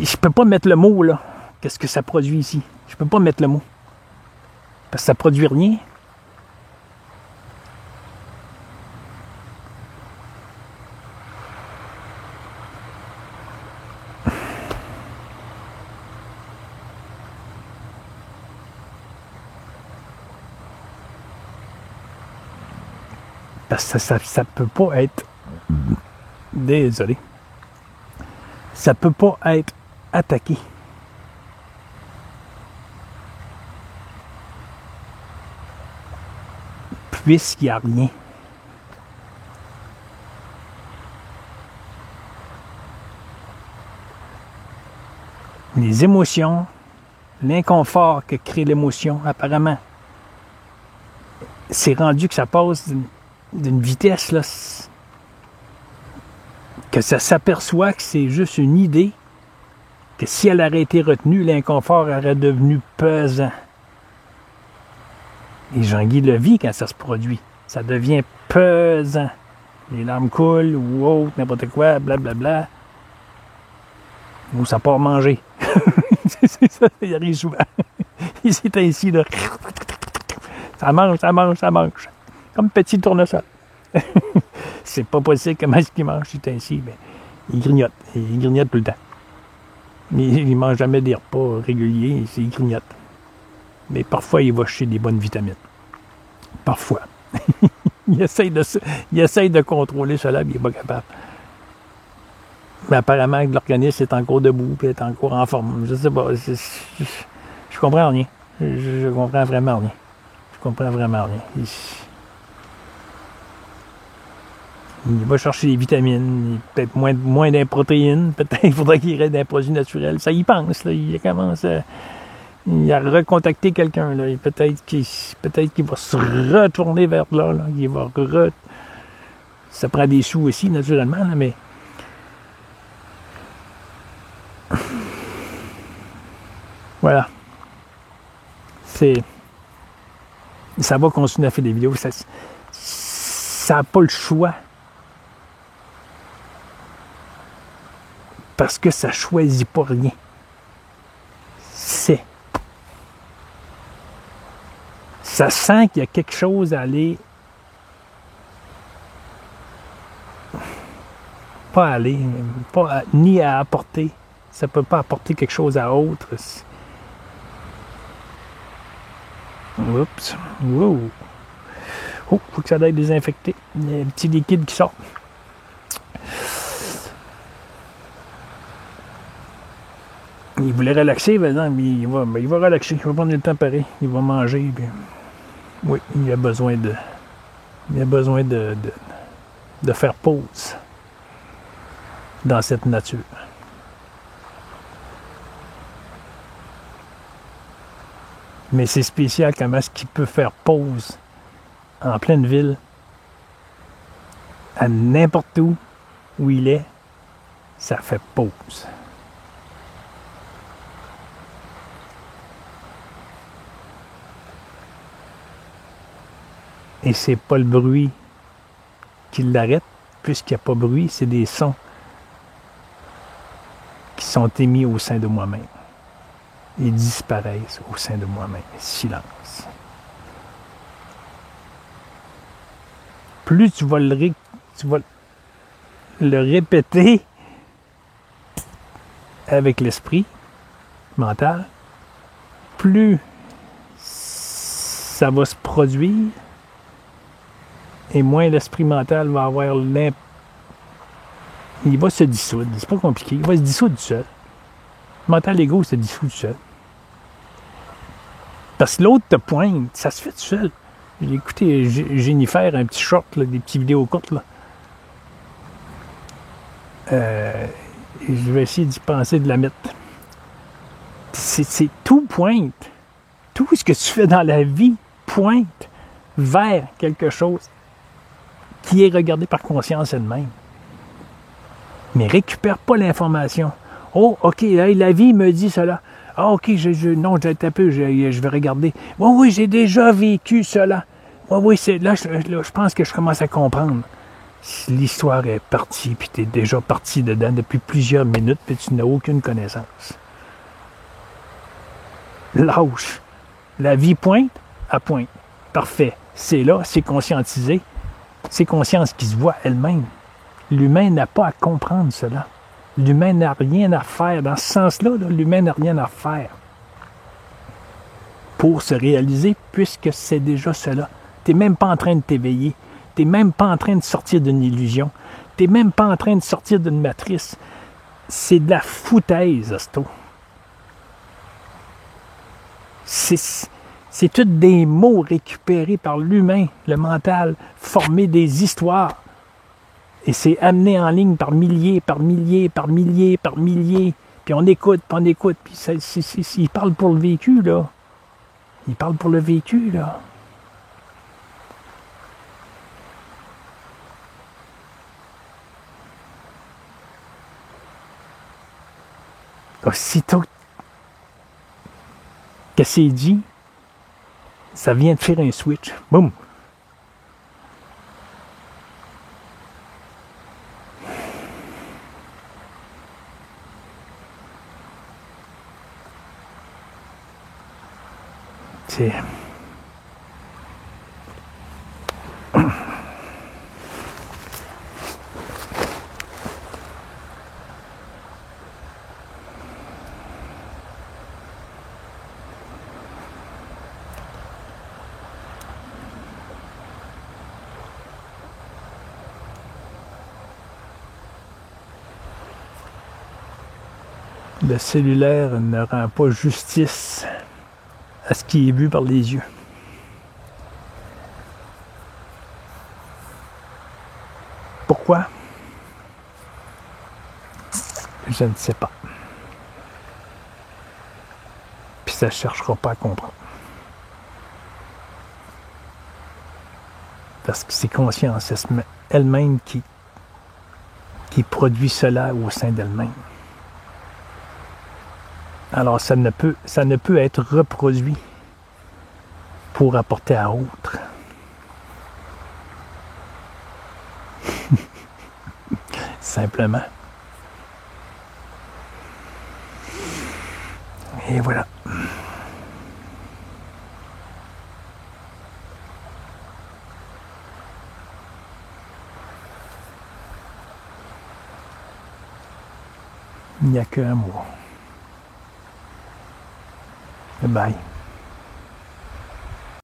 A: je peux pas mettre le mot, là. Qu'est-ce que ça produit ici? Je peux pas mettre le mot. Parce que ça produit rien. Parce que ça peut pas être... Désolé. Ça peut pas être attaqué. Puisqu'il n'y a rien. Les émotions, l'inconfort que crée l'émotion, apparemment, c'est rendu que ça passe d'une vitesse, là, que ça s'aperçoit que c'est juste une idée, que si elle aurait été retenue, l'inconfort aurait devenu pesant. Et Jean-Guy le vit quand ça se produit. Ça devient pesant. Les larmes coulent, ou autre, n'importe quoi, blablabla. Ou ça part manger. C'est ça, il arrive souvent. Il s'est ainsi, là. Ça mange, ça mange, ça mange. Comme petit tournesol. C'est pas possible comment est-ce qu'il mange, c'est ainsi. Mais il grignote. Il grignote tout le temps. Mais il ne mange jamais des repas réguliers, il grignote. Mais parfois, il va chercher des bonnes vitamines. Parfois. il essaye de contrôler cela, mais il n'est pas capable. Mais apparemment, l'organisme est encore debout, puis est encore en forme. Je sais pas. Je comprends rien. Je comprends vraiment rien. Je comprends vraiment rien. Il va chercher des vitamines, peut-être moins des protéines, peut-être il faudrait qu'il reste des produits naturels. Ça y pense, là. Il commence à... Il a recontacté quelqu'un, là. Peut-être qu'il va se retourner vers là. Il va Ça prend des sous aussi, naturellement, là, mais... Voilà. Ça va continuer à faire des vidéos. Ça n'a pas le choix. Parce que ça ne choisit pas rien. Ça sent qu'il y a quelque chose à aller... ni à apporter. Ça ne peut pas apporter quelque chose à autre. Oups. Wow. Oh, il faut que ça aille désinfecter. Il y a un petit liquide qui sort. Il voulait relaxer, mais il va relaxer. Il va prendre le temps pareil. Il va manger. Puis... Oui, il a besoin de faire pause dans cette nature. Mais c'est spécial comment est-ce qu'il peut faire pause en pleine ville, à n'importe où il est, ça fait pause. Et c'est pas le bruit qui l'arrête, puisqu'il n'y a pas de bruit, c'est des sons qui sont émis au sein de moi-même. Ils disparaissent au sein de moi-même. Silence. Plus tu vas le répéter avec l'esprit mental, plus ça va se produire et moins l'esprit mental va avoir il va se dissoudre. C'est pas compliqué. Il va se dissoudre tout seul. Le mental égo se dissout tout seul. Parce que l'autre te pointe, ça se fait tout seul. J'ai écouté Jennifer, un petit short, là, des petites vidéos courtes. Là. Je vais essayer d'y penser, de la mettre. C'est tout pointe. Tout ce que tu fais dans la vie pointe vers quelque chose qui est regardé par conscience elle-même. Mais récupère pas l'information. Oh, OK, là, la vie me dit cela. Ah, OK, non, j'ai un peu, je vais regarder. Oui, oui, j'ai déjà vécu cela. Oui, oui, là, je pense que je commence à comprendre. Si l'histoire est partie, puis tu es déjà parti dedans depuis plusieurs minutes, puis tu n'as aucune connaissance. Lâche. La vie pointe à pointe. Parfait. C'est là, c'est conscientisé. C'est conscience qui se voit elle-même. L'humain n'a pas à comprendre cela. L'humain n'a rien à faire. Dans ce sens-là, l'humain n'a rien à faire pour se réaliser, puisque c'est déjà cela. Tu n'es même pas en train de t'éveiller. Tu n'es même pas en train de sortir d'une illusion. Tu n'es même pas en train de sortir d'une matrice. C'est de la foutaise, Hosto. C'est tous des mots récupérés par l'humain, le mental, formés des histoires. Et c'est amené en ligne par milliers, par milliers, par milliers, par milliers. Puis on écoute, puis il parle pour le vécu, là. Il parle pour le vécu, là. Aussitôt que c'est dit, ça vient de faire un switch. Boum! C'est... Le cellulaire ne rend pas justice à ce qui est vu par les yeux. Pourquoi? Je ne sais pas. Puis ça ne cherchera pas à comprendre. Parce que c'est conscience elle-même qui produit cela au sein d'elle-même. Alors ça ne peut être reproduit pour apporter à autre. Simplement. Et voilà. Il n'y a qu'un mot. Bye.